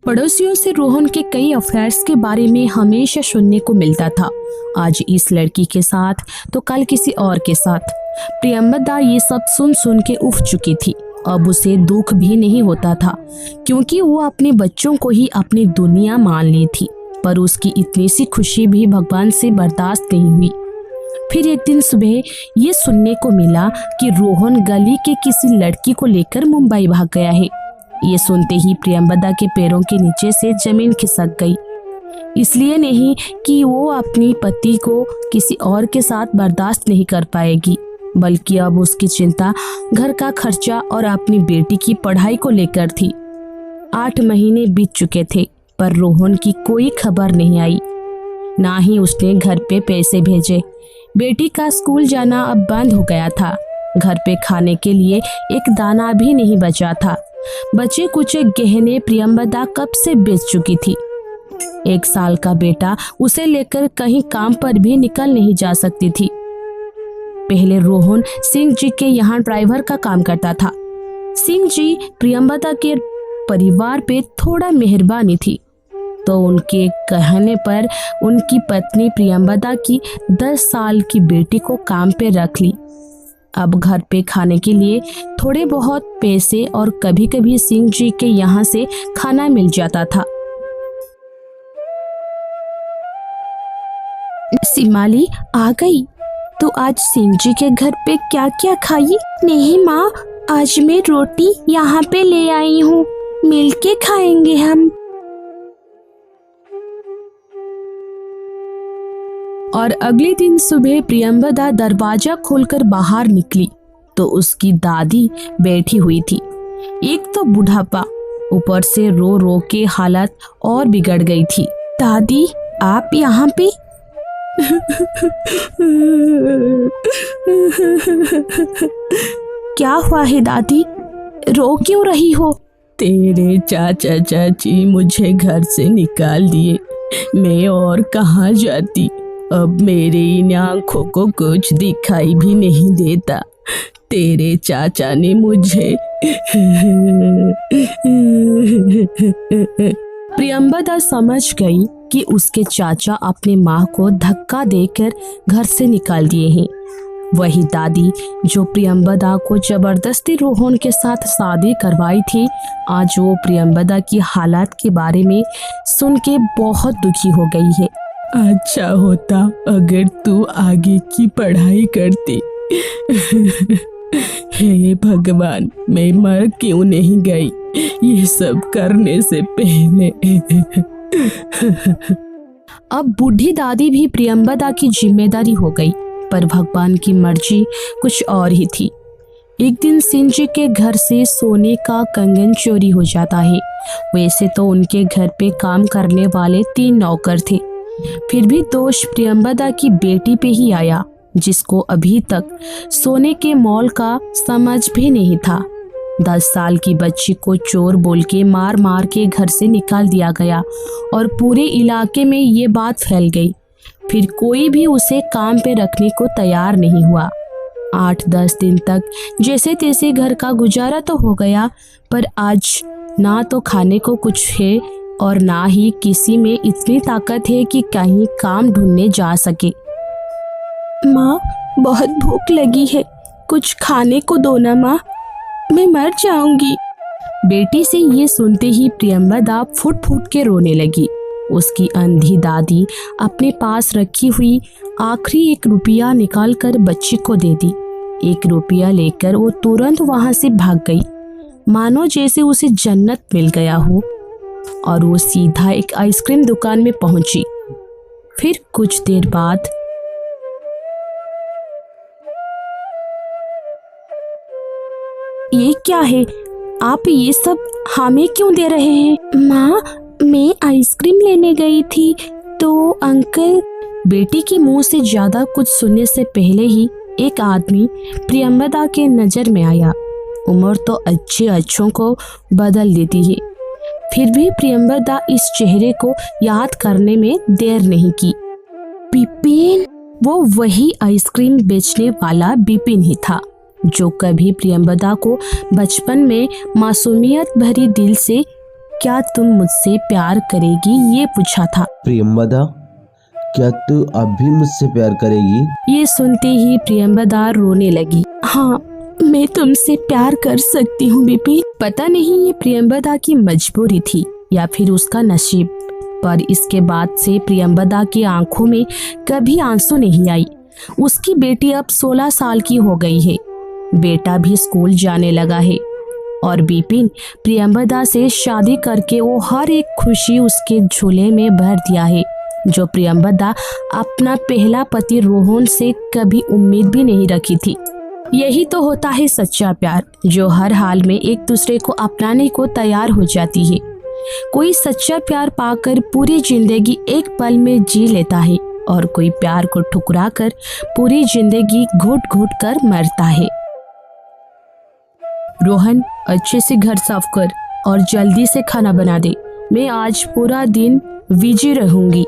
पड़ोसियों से रोहन के कई अफेयर्स के बारे में हमेशा सुनने को मिलता था। आज इस लड़की के साथ तो कल किसी और के साथ। प्रियंवदा ये सब सुन सुन के उफ चुकी थी। अब उसे दुख भी नहीं होता था क्योंकि वो अपने बच्चों को ही अपनी दुनिया मान ली थी। पर उसकी इतनी सी खुशी भी भगवान से बर्दाश्त नहीं हुई। फिर एक दिन सुबह ये सुनने को मिला कि रोहन गली के किसी लड़की को लेकर मुंबई भाग गया है। ये सुनते ही प्रियंवदा के पैरों के नीचे से जमीन खिसक गई। इसलिए नहीं कि वो अपनी पति को किसी और के साथ बर्दाश्त नहीं कर पाएगी, बल्कि अब उसकी चिंता घर का खर्चा और अपनी बेटी की पढ़ाई को लेकर थी। 8 महीने बीत चुके थे पर रोहन की कोई खबर नहीं आई। ना ही उसने घर पे पैसे भेजे। बेटी का स्कूल जाना अब बंद हो गया था। घर पे खाने के लिए एक दाना भी नहीं बचा था। बचे कुछ गहने प्रियंवदा कब से बेच चुकी थी। 1 साल का बेटा उसे लेकर कहीं काम पर भी निकल नहीं जा सकती थी। पहले रोहन सिंह जी के यहाँ ड्राइवर का काम करता था। सिंह जी प्रियंवदा के परिवार पे थोड़ा मेहरबानी थी, तो उनके कहने पर उनकी पत्नी प्रियंवदा की 10 साल की बेटी को काम पे रख ली। अब घर पे खाने के लिए थोड़े बहुत पैसे और कभी कभी सिंह जी के यहाँ से खाना मिल जाता था। सिमाली आ गई। तो आज सिंह जी के घर पे क्या क्या खाई? नहीं माँ, आज मैं रोटी यहाँ पे ले आई हूँ, मिल के खाएंगे हम। और अगले दिन सुबह प्रियंवदा दरवाजा खोलकर बाहर निकली तो उसकी दादी बैठी हुई थी। एक तो बुढ़ापा, ऊपर से रो रो के हालत और बिगड़ गई थी। दादी आप यहाँ पे? क्या हुआ है दादी, रो क्यों रही हो? तेरे चाचा चाची मुझे घर से निकाल दिए, मैं और कहाँ जाती। अब मेरी इन आँखों को कुछ दिखाई भी नहीं देता। तेरे चाचा ने मुझे प्रियंवदा समझ गई कि उसके चाचा अपने माँ को धक्का देकर घर से निकाल दिए हैं। वही दादी जो प्रियंवदा को जबरदस्ती रोहन के साथ शादी करवाई थी, आज वो प्रियंवदा की हालात के बारे में सुन के बहुत दुखी हो गई है। अच्छा होता अगर तू आगे की पढ़ाई करती। हे भगवान, मैं मर क्यों नहीं गई ये सब करने से पहले। अब बूढ़ी दादी भी प्रियंवदा की जिम्मेदारी हो गई, पर भगवान की मर्जी कुछ और ही थी। एक दिन सिंह जी के घर से सोने का कंगन चोरी हो जाता है। वैसे तो उनके घर पे काम करने वाले 3 नौकर थे, फिर भी दोष प्रियंवदा की बेटी पे ही आया, जिसको अभी तक सोने के मोल का समझ भी नहीं था। 10 साल की बच्ची को चोर बोल के मार मार के घर से निकाल दिया गया और पूरे इलाके में ये बात फैल गई। फिर कोई भी उसे काम पे रखने को तैयार नहीं हुआ। 8-10 दिन तक जैसे तैसे घर का गुजारा तो हो गया, पर आज ना तो खाने को कुछ है और ना ही किसी में इतनी ताकत है कि कहीं काम ढूंढने जा सके। माँ, बहुत भूख लगी है, कुछ खाने को दो ना माँ, मैं मर जाऊंगी। बेटी से ये सुनते ही प्रियंवदा फुट फुट के रोने लगी। उसकी अंधी दादी अपने पास रखी हुई आखिरी 1 रुपया निकालकर बच्ची को दे दी। 1 रुपया लेकर वो तुरंत वहां से भाग गई, मानो जैसे उसे जन्नत मिल गया हो। और वो सीधा एक आइसक्रीम दुकान में पहुंची। फिर कुछ देर बाद ये क्या है, आप ये सब हमें क्यों दे रहे हैं? माँ, मैं आइसक्रीम लेने गई थी तो अंकल। बेटी के मुंह से ज्यादा कुछ सुनने से पहले ही एक आदमी प्रियंवदा के नजर में आया। उम्र तो अच्छों को बदल देती है, फिर भी प्रियंवदा इस चेहरे को याद करने में देर नहीं की। बिपिन, वो वही आइसक्रीम बेचने वाला बिपिन ही था जो कभी प्रियंवदा को बचपन में मासूमियत भरी दिल से क्या तुम मुझसे प्यार करेगी, ये पूछा था। प्रियंवदा, क्या तू अब भी मुझसे प्यार करेगी? ये सुनते ही प्रियंवदा रोने लगी। हाँ, मैं तुमसे प्यार कर सकती हूँ विपिन। पता नहीं ये प्रियंवदा की मजबूरी थी या फिर उसका नसीब, पर इसके बाद से प्रियंवदा की आंखों में कभी आंसू नहीं आई। उसकी बेटी अब 16 साल की हो गई है, बेटा भी स्कूल जाने लगा है और विपिन प्रियंवदा से शादी करके वो हर एक खुशी उसके झोले में भर दिया है, जो प्रियंवदा अपना पहला पति रोहन से कभी उम्मीद भी नहीं रखी थी। यही तो होता है सच्चा प्यार, जो हर हाल में एक दूसरे को अपनाने को तैयार हो जाती है। कोई सच्चा प्यार पाकर पूरी जिंदगी एक पल में जी लेता है और कोई प्यार को ठुकरा कर पूरी जिंदगी घुट घुट कर मरता है। रोहन, अच्छे से घर साफ कर और जल्दी से खाना बना दे। मैं आज पूरा दिन बिजी रहूंगी।